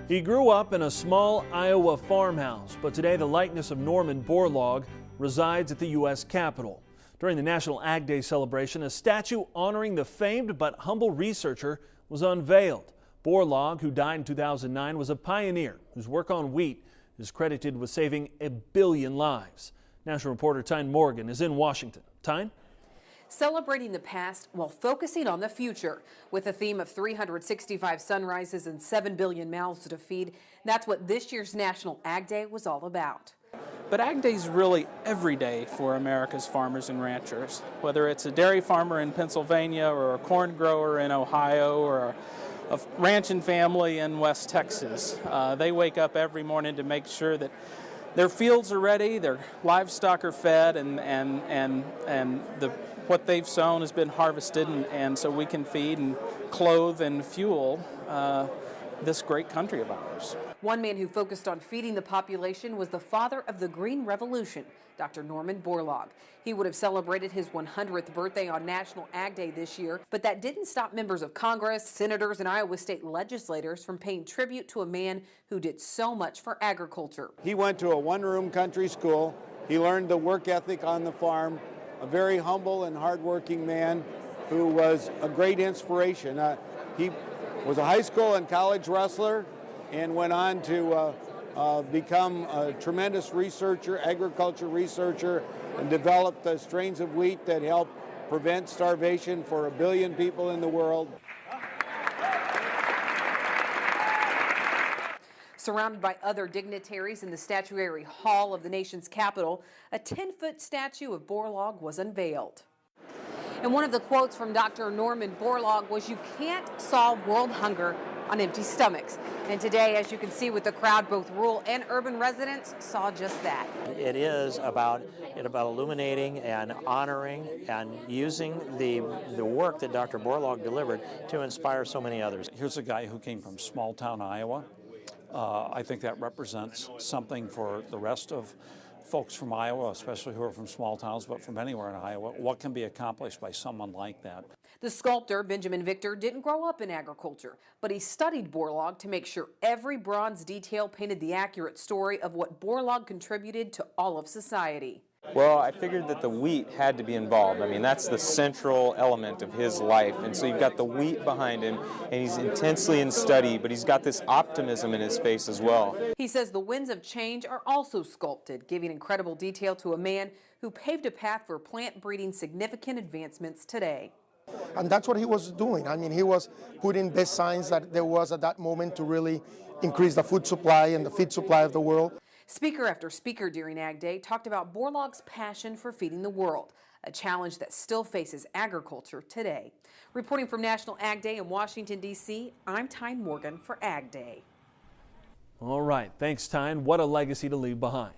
He grew up in a small Iowa farmhouse, but today the likeness of Norman Borlaug resides at the U.S. Capitol. During the National Ag Day celebration, a statue honoring the famed but humble researcher was unveiled. Borlaug, who died in 2009, was a pioneer whose work on wheat is credited with saving 1 billion lives. National reporter Tyne Morgan is in Washington. Tyne? Celebrating the past while focusing on the future. With a theme of 365 sunrises and 7 billion mouths to feed, that's what this year's National Ag Day was all about. But Ag Day is really every day for America's farmers and ranchers. Whether it's a dairy farmer in Pennsylvania or a corn grower in Ohio or a ranching family in West Texas, they wake up every morning to make sure that their fields are ready, their livestock are fed, and what they've sown has been harvested, and so we can feed and clothe and fuel this great country of ours. One man who focused on feeding the population was the father of the Green Revolution, Dr. Norman Borlaug. He would have celebrated his 100th birthday on National Ag Day this year, but that didn't stop members of Congress, senators, and Iowa state legislators from paying tribute to a man who did so much for agriculture. He went to a one-room country school. He learned the work ethic on the farm, a very humble and hardworking man who was a great inspiration. He was a high school and college wrestler and went on to become a tremendous researcher, agriculture researcher, and developed the strains of wheat that help prevent starvation for 1 billion people in the world. Surrounded by other dignitaries in the statuary hall of the nation's capital, a 10-foot statue of Borlaug was unveiled. And one of the quotes from Dr. Norman Borlaug was, "You can't solve world hunger on empty stomachs." And today, as you can see with the crowd, both rural and urban residents saw just that. It is about illuminating and honoring and using the work that Dr. Borlaug delivered to inspire so many others. Here's a guy who came from small town Iowa. I think that represents something for the rest of folks from Iowa, especially who are from small towns, but from anywhere in Iowa. What can be accomplished by someone like that? The sculptor, Benjamin Victor, didn't grow up in agriculture, but he studied Borlaug to make sure every bronze detail painted the accurate story of what Borlaug contributed to all of society. Well, I figured that the wheat had to be involved. I mean, that's the central element of his life. And so you've got the wheat behind him, and he's intensely in study, but he's got this optimism in his face as well. He says the winds of change are also sculpted, giving incredible detail to a man who paved a path for plant breeding significant advancements today. And that's what he was doing. I mean, he was putting best signs that there was at that moment to really increase the food supply and the feed supply of the world. Speaker after speaker during Ag Day talked about Borlaug's passion for feeding the world, a challenge that still faces agriculture today. Reporting from National Ag Day in Washington, D.C., I'm Tyne Morgan for Ag Day. All right, thanks, Tyne. What a legacy to leave behind.